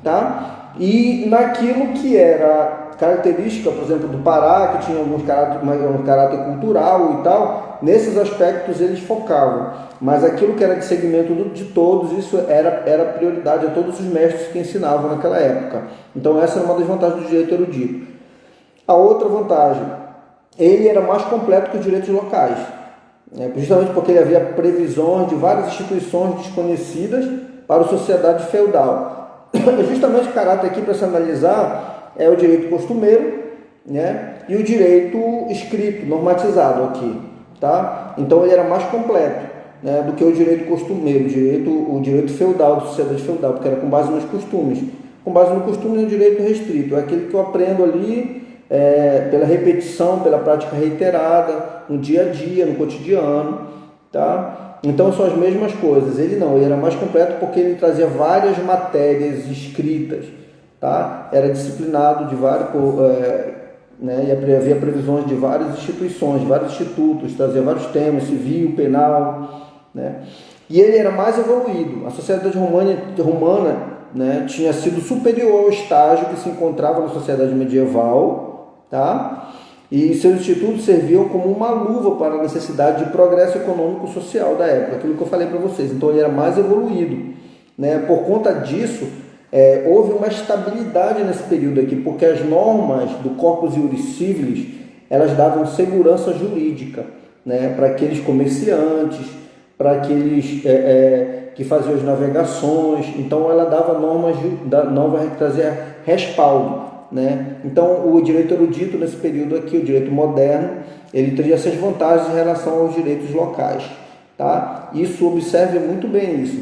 tá? E naquilo que era característica, por exemplo, do Pará, que tinha um caráter cultural e tal, nesses aspectos eles focavam, mas aquilo que era de segmento de todos, isso era prioridade a todos os mestres que ensinavam naquela época. Então essa é uma das vantagens do direito erudito. A outra vantagem, ele era mais completo que os direitos locais, justamente porque ele havia previsões de várias instituições desconhecidas para a sociedade feudal. Justamente o caráter aqui para se analisar é o direito costumeiro, né, e o direito escrito, normatizado aqui, tá? Então ele era mais completo, né, do que o direito costumeiro, o direito feudal, da sociedade feudal, porque era com base nos costumes. Com base no costume é o direito restrito, é aquele que eu aprendo ali pela repetição, pela prática reiterada, no dia a dia, no cotidiano, tá? Então são as mesmas coisas. Ele era mais completo porque ele trazia várias matérias escritas, tá? Era disciplinado de vários, né? E havia previsões de várias instituições, de vários institutos, trazia vários temas, civil, penal, né? E ele era mais evoluído. A sociedade romana, né, tinha sido superior ao estágio que se encontrava na sociedade medieval, tá? E seus institutos serviam como uma luva para a necessidade de progresso econômico e social da época, aquilo que eu falei para vocês. Então ele era mais evoluído, né? Por conta disso, houve uma estabilidade nesse período aqui, porque as normas do Corpus Iuris Civilis, elas davam segurança jurídica, né, para aqueles comerciantes, para aqueles que faziam as navegações. Então ela dava normas, trazia respaldo, né? Então o direito erudito nesse período aqui, o direito moderno, ele teria essas vantagens em relação aos direitos locais, tá? Isso, observe muito bem isso.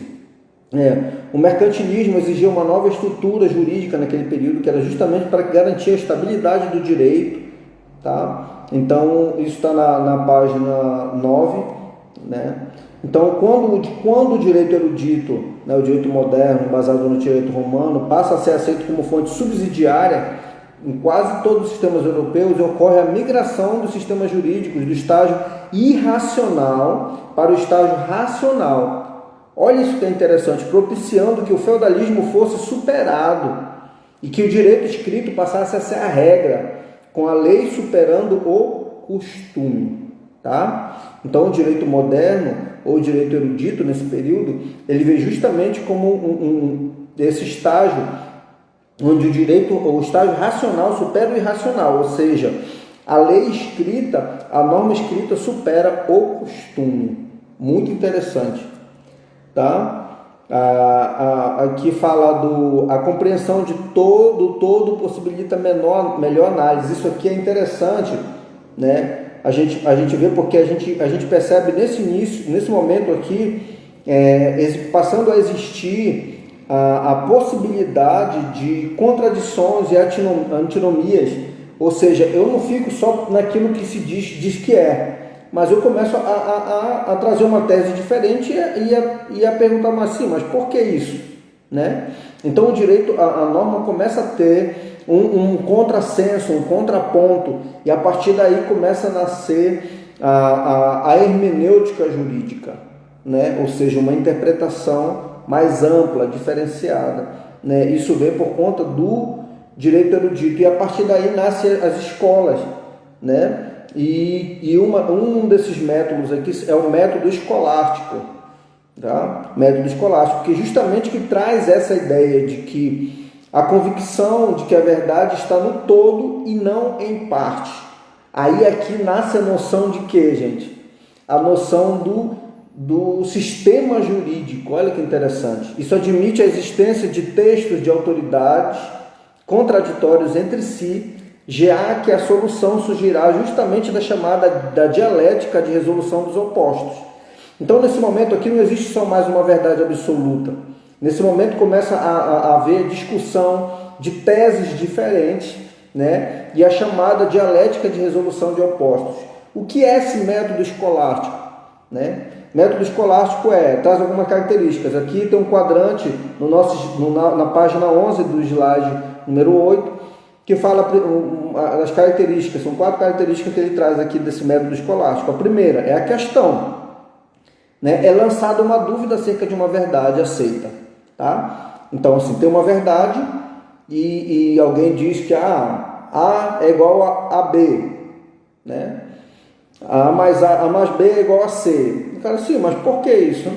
O mercantilismo exigia uma nova estrutura jurídica naquele período, que era justamente para garantir a estabilidade do direito, tá? Então isso está na página 9, né? Então quando o direito erudito, né, o direito moderno, baseado no direito romano, passa a ser aceito como fonte subsidiária, em quase todos os sistemas europeus ocorre a migração dos sistemas jurídicos do estágio irracional para o estágio racional. Olha isso que é interessante, propiciando que o feudalismo fosse superado e que o direito escrito passasse a ser a regra, com a lei superando o costume, tá? Então o direito moderno ou o direito erudito nesse período, ele veio justamente como esse estágio onde o estágio racional supera o irracional, ou seja, a lei escrita, a norma escrita supera o costume. Muito interessante, tá? Aqui fala a compreensão de todo possibilita melhor análise. Isso aqui é interessante, né? A gente vê porque a gente percebe nesse momento aqui, passando a existir a possibilidade de contradições e antinomias, ou seja, eu não fico só naquilo que se diz que mas eu começo a trazer uma tese diferente e a perguntar mas por que isso, né? Então o direito, a norma começa a ter um contrassenso, um contraponto, e a partir daí começa a nascer a hermenêutica jurídica, né? Ou seja, uma interpretação mais ampla, diferenciada, né? Isso vem por conta do direito erudito, e a partir daí nascem as escolas, né? E um desses métodos aqui é o método escolástico, tá? Método escolástico, que justamente que traz essa ideia de que a convicção de que a verdade está no todo e não em parte. Aí aqui nasce a noção de quê, gente? A noção do sistema jurídico. Olha que interessante. Isso admite a existência de textos de autoridades contraditórios entre si, já que a solução surgirá justamente da chamada da dialética de resolução dos opostos. Então, nesse momento aqui não existe só mais uma verdade absoluta. Nesse momento começa a haver discussão de teses diferentes, né? E a chamada dialética de resolução de opostos. O que é esse método escolástico, né? Método escolástico traz algumas características. Aqui tem um quadrante na página 11 do slide número 8, que fala as características. São 4 características que ele traz aqui desse método escolástico. A primeira é a questão, né? É lançada uma dúvida acerca de uma verdade aceita, tá? Então, assim, tem uma verdade e alguém diz que A é igual a B, né? A mais B é igual a C. O cara, sim, mas por que isso?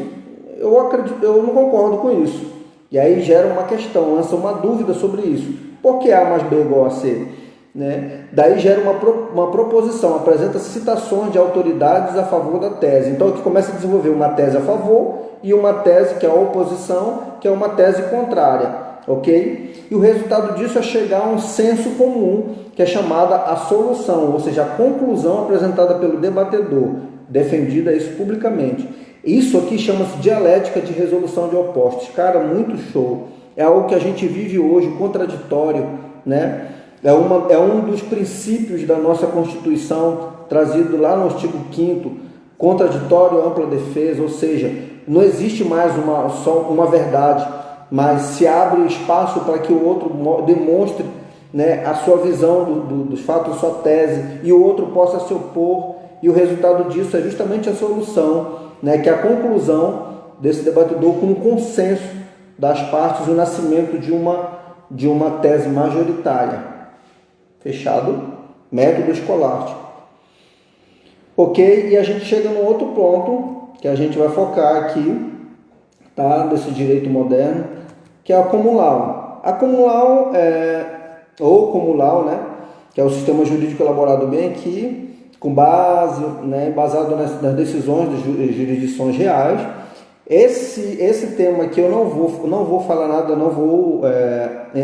Eu não concordo com isso. E aí gera uma questão, lança uma dúvida sobre isso. Por que A mais B é igual a C? Né? Daí gera uma proposição, apresenta citações de autoridades a favor da tese. Então aqui começa a desenvolver uma tese a favor e uma tese que é a oposição, que é uma tese contrária, ok? E o resultado disso é chegar a um senso comum, que é chamada a solução, ou seja, a conclusão apresentada pelo debatedor, defendida isso publicamente. Isso aqui chama-se dialética de resolução de opostos. Cara, muito show. É algo que a gente vive hoje, contraditório, né? É um dos princípios da nossa Constituição, trazido lá no artigo 5º, contraditório, ampla defesa, ou seja, não existe mais só uma verdade, mas se abre espaço para que o outro demonstre, né, a sua visão dos fatos, a sua tese, e o outro possa se opor, e o resultado disso é justamente a solução, né, que é a conclusão desse debatedor com um consenso das partes, o nascimento de uma tese majoritária. Fechado? Método escolástico. Ok? E a gente chega num outro ponto que a gente vai focar aqui, tá? Desse direito moderno, que é a comulau. A comulau ou comulau, né? Que é o sistema jurídico elaborado bem aqui, com base, né, embasado nas decisões de jurisdições reais. Esse tema aqui eu não vou falar nada, não vou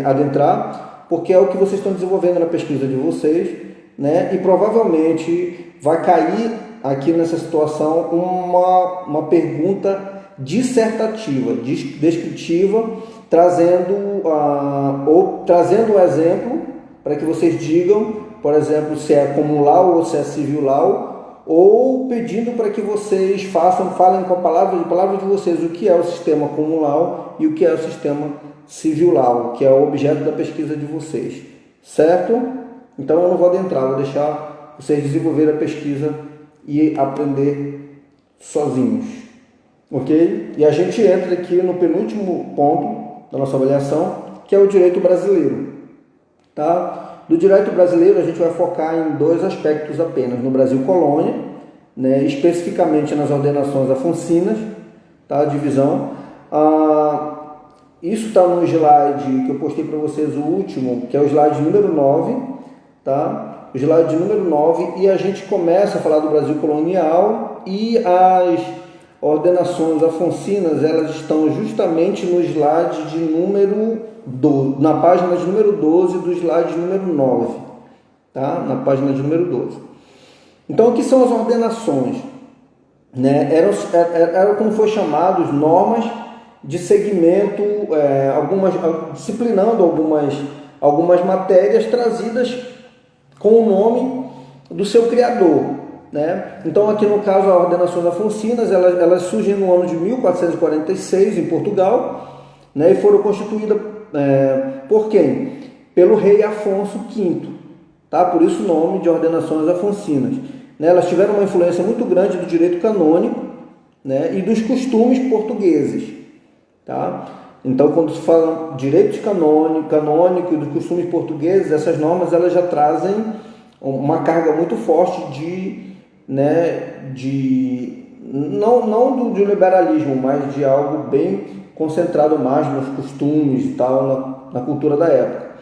adentrar, porque é o que vocês estão desenvolvendo na pesquisa de vocês, né? E provavelmente vai cair aqui nessa situação uma pergunta dissertativa, descritiva, trazendo um exemplo para que vocês digam, por exemplo, se é comum law ou se é civil law, ou pedindo para que vocês falem com a palavra de vocês o que é o sistema comum law e o que é o sistema civil law, que é o objeto da pesquisa de vocês, certo? Então eu não vou adentrar, vou deixar vocês desenvolver a pesquisa e aprender sozinhos, ok? E a gente entra aqui no penúltimo ponto da nossa avaliação, que é o direito brasileiro, tá? Do direito brasileiro, a gente vai focar em 2 aspectos apenas. No Brasil colônia, né, especificamente nas ordenações afoncinas, tá, a divisão. Isso está no slide que eu postei para vocês, o último, que é o slide número 9. Tá? O slide número 9, e a gente começa a falar do Brasil colonial, e as ordenações afoncinas, elas estão justamente no slide de número 12, na página de número 12 do slide número 9, tá? Na página de número 12. Então, o que são as ordenações? Né? Eram como foi chamados, normas de segmento, disciplinando algumas matérias trazidas com o nome do seu criador. Né? Então, aqui no caso, as ordenações afoncinas, elas surgem no ano de 1446, em Portugal, né? E foram constituídas por quem? Pelo rei Afonso V, tá? Por isso o nome de ordenações afoncinas. Né? Elas tiveram uma influência muito grande do direito canônico, né? E dos costumes portugueses. Tá? Então, quando se fala direito canônico e dos costumes portugueses, essas normas elas já trazem uma carga muito forte não do liberalismo, mas de algo bem concentrado mais nos costumes e tal, na cultura da época.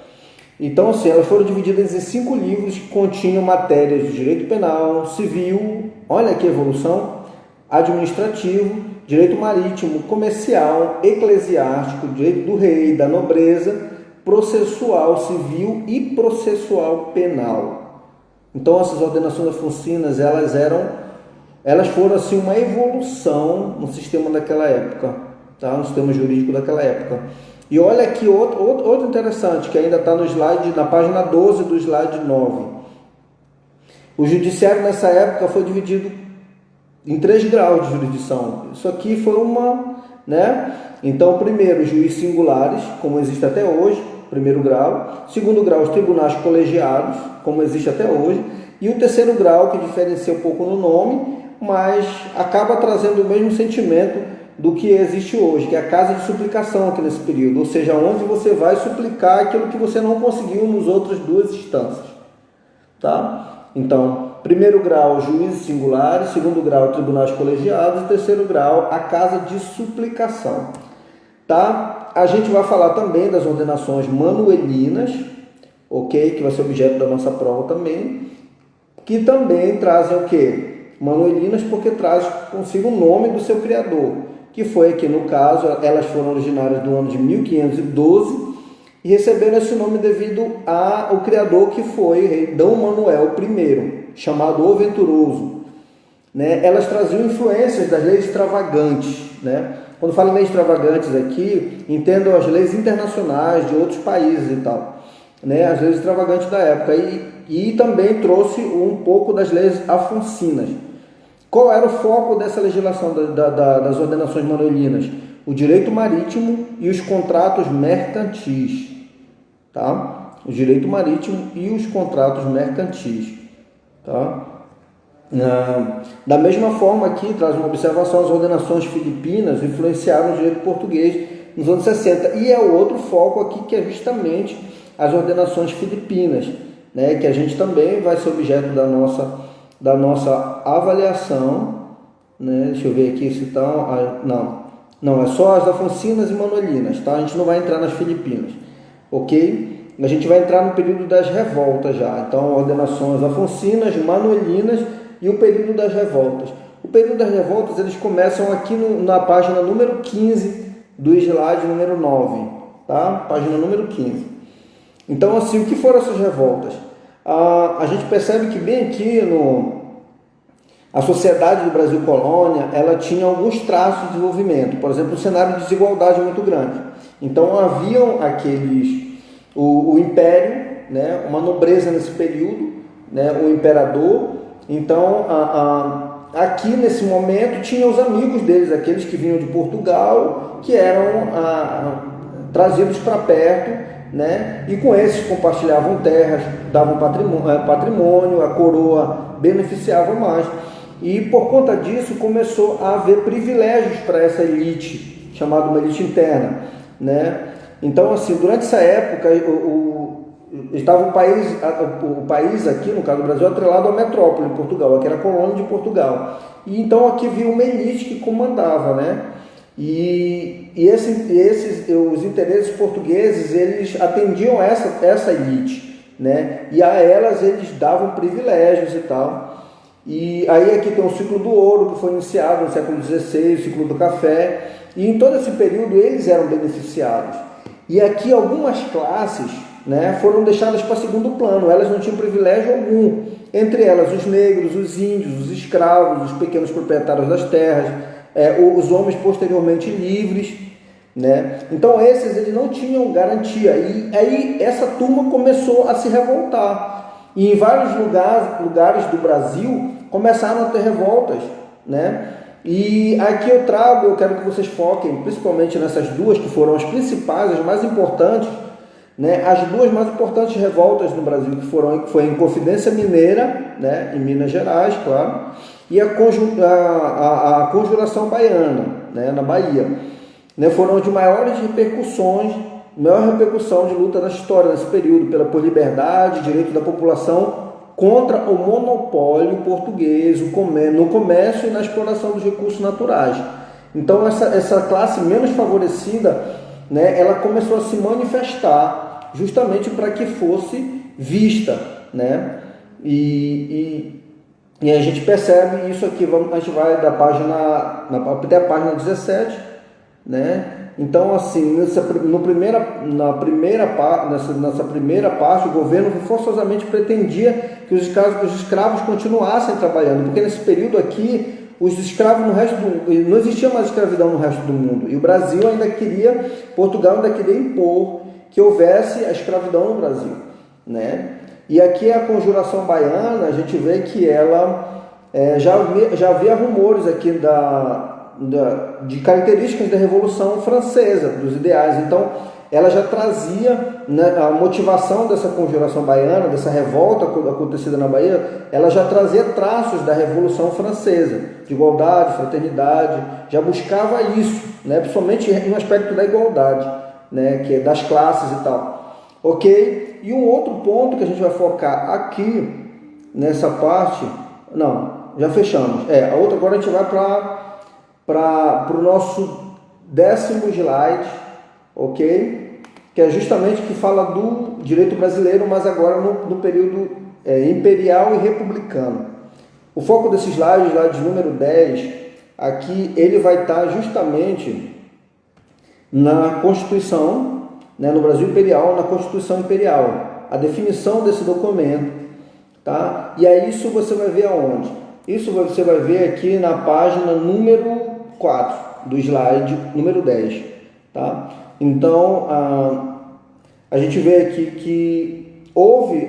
Então, assim, elas foram divididas em 5 livros que continham matérias de direito penal, civil, olha que evolução, administrativo, direito marítimo, comercial, eclesiástico, direito do rei, da nobreza, processual civil e processual penal. Então, essas ordenações afoncinas, elas foram assim uma evolução no sistema daquela época, tá? No sistema jurídico daquela época. E olha aqui outro interessante, que ainda está no slide, na página 12 do slide 9. O judiciário nessa época foi dividido em 3 graus de jurisdição. Isso aqui foi né? Então, primeiro, juízes singulares, como existe até hoje, primeiro grau. Segundo grau, os tribunais colegiados, como existe até hoje. E o terceiro grau, que diferencia um pouco no nome, mas acaba trazendo o mesmo sentimento do que existe hoje, que é a casa de suplicação aqui nesse período, ou seja, onde você vai suplicar aquilo que você não conseguiu nas outras 2 instâncias. Tá? Então, primeiro grau, juízes singulares, segundo grau, tribunais colegiados, e terceiro grau, a casa de suplicação. Tá? A gente vai falar também das ordenações manuelinas, ok? Que vai ser objeto da nossa prova também, que também trazem o quê? Manuelinas, porque traz consigo o nome do seu criador, que foi aqui no caso, elas foram originárias do ano de 1512 e receberam esse nome devido ao criador, que foi o rei D. Manuel I, chamado O Venturoso. Né? Elas traziam influências das leis extravagantes. Né? Quando falo em leis extravagantes aqui, entendam as leis internacionais de outros países e tal. Né? As leis extravagantes da época. E também trouxe um pouco das leis afoncinas. Qual era o foco dessa legislação das ordenações manuelinas? O direito marítimo e os contratos mercantis. Tá? O direito marítimo e os contratos mercantis. Tá? Da mesma forma aqui, traz uma observação, as ordenações filipinas influenciaram o direito português nos anos 60. E é o outro foco aqui, que é justamente as ordenações filipinas, né? Que a gente também vai ser objeto da nossa avaliação, né? Deixa eu ver aqui se estão... Não, é só as afoncinas e manuelinas, tá? A gente não vai entrar nas filipinas, ok? a gente vai entrar no período das revoltas já. Então, ordenações afonsinas, manuelinas e o período das revoltas. O período das revoltas, eles começam aqui na página número 15 do slide número 9, tá? Página número 15. Então, assim, o que foram essas revoltas? A gente percebe que bem aqui a sociedade do Brasil colônia, ela tinha alguns traços de desenvolvimento, por exemplo, um cenário de desigualdade muito grande. Então, haviam o império, né, uma nobreza nesse período, né, o imperador. Então, aqui nesse momento tinha os amigos deles, aqueles que vinham de Portugal, que eram trazidos para perto, né? E com esses compartilhavam terras, davam patrimônio, a coroa beneficiava mais. E por conta disso começou a haver privilégios para essa elite, chamada uma elite interna, né? Então, assim, durante essa época, estava o país aqui, no caso do Brasil, atrelado à metrópole, Portugal, aqui era a colônia de Portugal. E então aqui havia uma elite que comandava, né? E os interesses portugueses, eles atendiam essa elite, né? E a elas eles davam privilégios e tal. E aí aqui tem o ciclo do ouro, que foi iniciado no século XVI, o ciclo do café, e em todo esse período eles eram beneficiados. E aqui algumas classes, né, foram deixadas para segundo plano, elas não tinham privilégio algum, entre elas os negros, os índios, os escravos, os pequenos proprietários das terras, os homens posteriormente livres, né? Então esses eles não tinham garantia, e aí essa turma começou a se revoltar, e em vários lugares do Brasil começaram a ter revoltas, né? E aqui eu quero que vocês foquem principalmente nessas duas que foram as principais, as mais importantes, né? As duas mais importantes revoltas no Brasil que foi a Inconfidência Mineira, né? Em Minas Gerais, claro, e a Conjuração Baiana, né? Na Bahia, né? Foram de maior repercussão de luta na história nesse período, por liberdade, direito da população contra o monopólio português no comércio e na exploração dos recursos naturais. Então essa classe menos favorecida, né, ela começou a se manifestar justamente para que fosse vista, né? E a gente percebe isso aqui, a gente vai da página até a página 17, né? Então, assim, nessa primeira parte, o governo forçosamente pretendia que os escravos continuassem trabalhando, porque nesse período aqui, os escravos não existia mais escravidão no resto do mundo, e o Brasil Portugal ainda queria impor que houvesse a escravidão no Brasil, né? E aqui a Conjuração Baiana, a gente vê que ela já havia rumores aqui de características da Revolução Francesa, dos ideais. Então, ela já trazia, né, a motivação dessa Conjuração Baiana, dessa revolta acontecida na Bahia, ela já trazia traços da Revolução Francesa, de igualdade, fraternidade, já buscava isso, né, principalmente no aspecto da igualdade, né, que é das classes e tal. Ok? E um outro ponto que a gente vai focar aqui, nessa parte, já fechamos. A outra agora a gente vai para o nosso 10º slide, ok? Que é justamente que fala do direito brasileiro, mas agora no período imperial e republicano. O foco desse slide número 10, aqui ele vai estar justamente na Constituição, né, no Brasil Imperial, na Constituição Imperial, a definição desse documento, tá? E aí isso você vai ver aonde? Isso você vai ver aqui na página número 4 do slide número 10, tá? Então, a gente vê aqui que houve,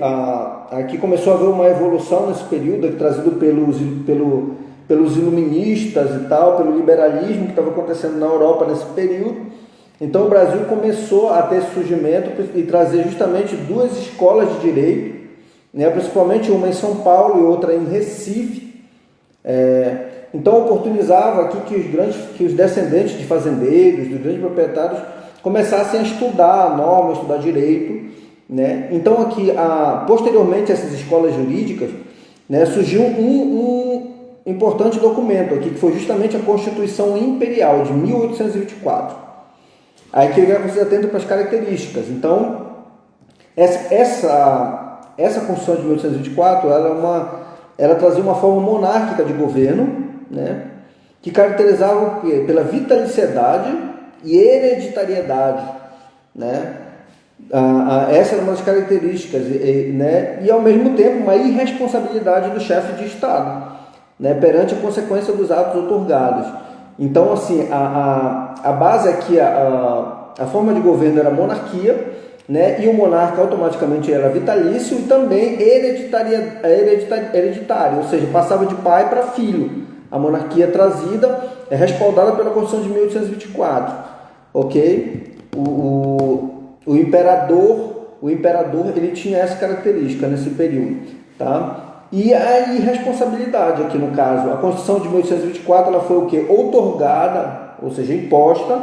aqui começou a haver uma evolução nesse período, aqui, trazido pelos iluministas e tal, pelo liberalismo que estava acontecendo na Europa nesse período. Então o Brasil começou a ter esse surgimento e trazer justamente duas escolas de direito, né, principalmente uma em São Paulo e outra em Recife. Então oportunizava aqui que os descendentes de fazendeiros, dos grandes proprietários, começassem a estudar a norma, a estudar direito, né? Então aqui, posteriormente a essas escolas jurídicas, né, surgiu um importante documento aqui, que foi justamente a Constituição Imperial de 1824. Aí que você atende para as características. Então, Essa Constituição de 1824, ela trazia uma forma monárquica de governo, né, que caracterizava o quê? Pela vitaliciedade e hereditariedade, né? Essa era uma das características, né? E ao mesmo tempo uma irresponsabilidade do chefe de Estado, né, perante a consequência dos atos outorgados. Então, assim, a base aqui, a forma de governo era a monarquia, né, e o monarca automaticamente era vitalício e também hereditário, ou seja, passava de pai para filho. A monarquia trazida é respaldada pela Constituição de 1824, ok? O imperador ele tinha essa característica nesse período, tá? E a irresponsabilidade aqui no caso, a Constituição de 1824 ela foi o quê? Outorgada, ou seja, imposta,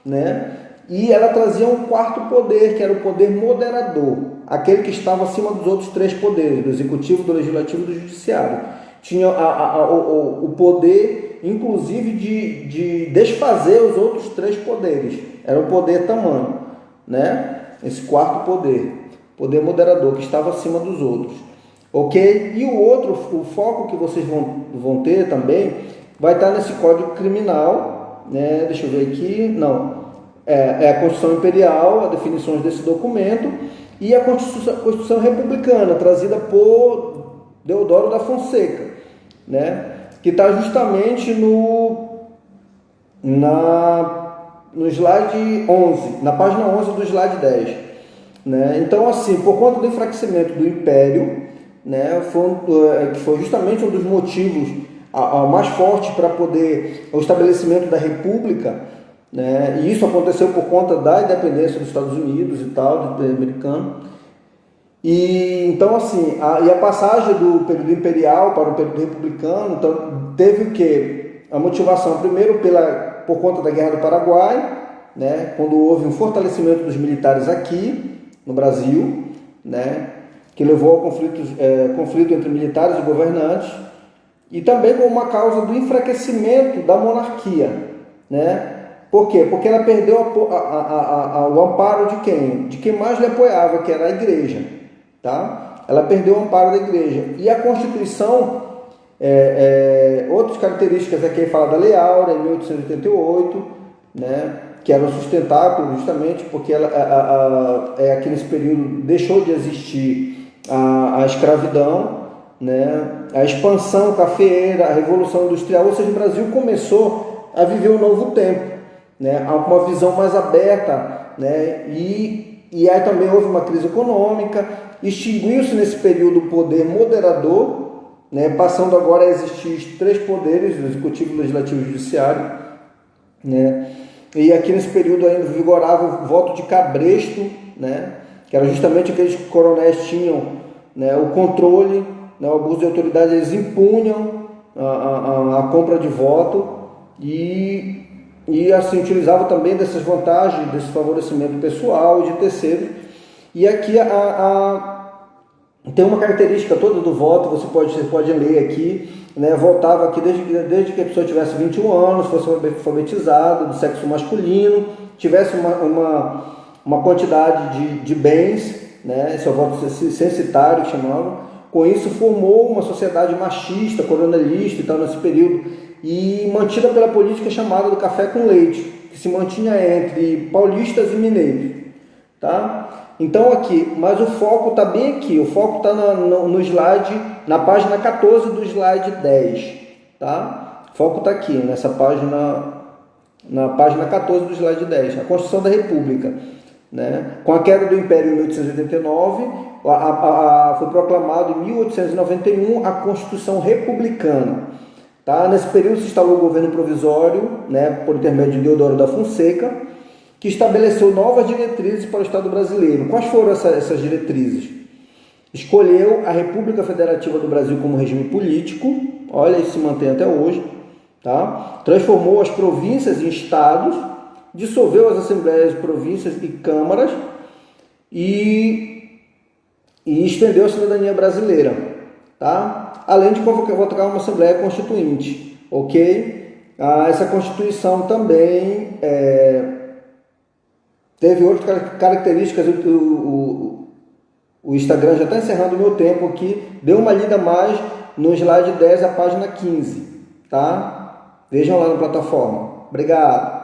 né? E ela trazia um quarto poder, que era o poder moderador, aquele que estava acima dos outros três poderes, do executivo, do legislativo e do judiciário. Tinha o poder, inclusive, de desfazer os outros três poderes. Era o poder tamanho, né? Esse quarto poder moderador, que estava acima dos outros. Ok? E o foco que vocês vão ter também, vai estar nesse Código Criminal, né? Deixa eu ver aqui, não. É a Constituição Imperial, as definições desse documento, e a Constituição Republicana, trazida por Deodoro da Fonseca, né? Que está justamente no slide 11, na página 11 do slide 10. Né? Então, assim, por conta do enfraquecimento do Império, né, que foi justamente um dos motivos mais fortes para poder o estabelecimento da República, né? E isso aconteceu por conta da independência dos Estados Unidos e tal, do Império Americano. E então, assim, a passagem do período imperial para o período republicano, então, teve o quê? A motivação, primeiro, por conta da Guerra do Paraguai, né, quando houve um fortalecimento dos militares aqui no Brasil, né, que levou ao conflito entre militares e governantes, e também como uma causa do enfraquecimento da monarquia, né? Por quê? Porque ela perdeu o amparo de quem? De quem mais lhe apoiava, que era a igreja, tá? Ela perdeu o amparo da igreja. E a Constituição, outras características aqui, fala da Lei Áurea, em 1888, né? Que era um sustentáculo, justamente porque aqui nesse período deixou de existir a escravidão, né? A expansão cafeeira, a Revolução Industrial, ou seja, o Brasil começou a viver um novo tempo, né? Uma visão mais aberta, né? E aí também houve uma crise econômica, extinguiu-se nesse período o poder moderador, né? Passando agora a existir os três poderes, o executivo, o legislativo e o judiciário, né? E aqui nesse período ainda vigorava o voto de cabresto, né? Que era justamente aqueles coronéis tinham, né, o controle, né, o abuso de autoridade, eles impunham a compra de voto e assim utilizavam também dessas vantagens, desse favorecimento pessoal de terceiros. E aqui tem uma característica toda do voto, você pode ler aqui, né, votava aqui desde que a pessoa tivesse 21 anos, fosse alfabetizado, do sexo masculino, tivesse uma quantidade de bens, né, esse é o voto censitário que chamava. Com isso formou uma sociedade machista, coronelista e tal nesse período, e mantida pela política chamada do café com leite, que se mantinha entre paulistas e mineiros, tá? Então aqui, mas o foco está bem aqui, o foco está no slide, na página 14 do slide 10, tá? O foco está aqui, nessa página, na página 14 do slide 10, a Constituição da República, né? Com a queda do Império em 1889, foi proclamado em 1891 a Constituição Republicana. Tá? Nesse período se instalou o governo provisório, né, por intermédio de Deodoro da Fonseca, que estabeleceu novas diretrizes para o Estado brasileiro. Quais foram essas diretrizes? Escolheu a República Federativa do Brasil como regime político, olha, isso se mantém até hoje, tá? Transformou as províncias em estados, dissolveu as assembleias de províncias e câmaras e estendeu a cidadania brasileira, tá? Além de convocar uma Assembleia Constituinte, ok? Essa Constituição também teve outras características, O Instagram já está encerrando o meu tempo aqui. Dê uma lida mais no slide 10, a página 15, tá? Vejam lá na plataforma. Obrigado.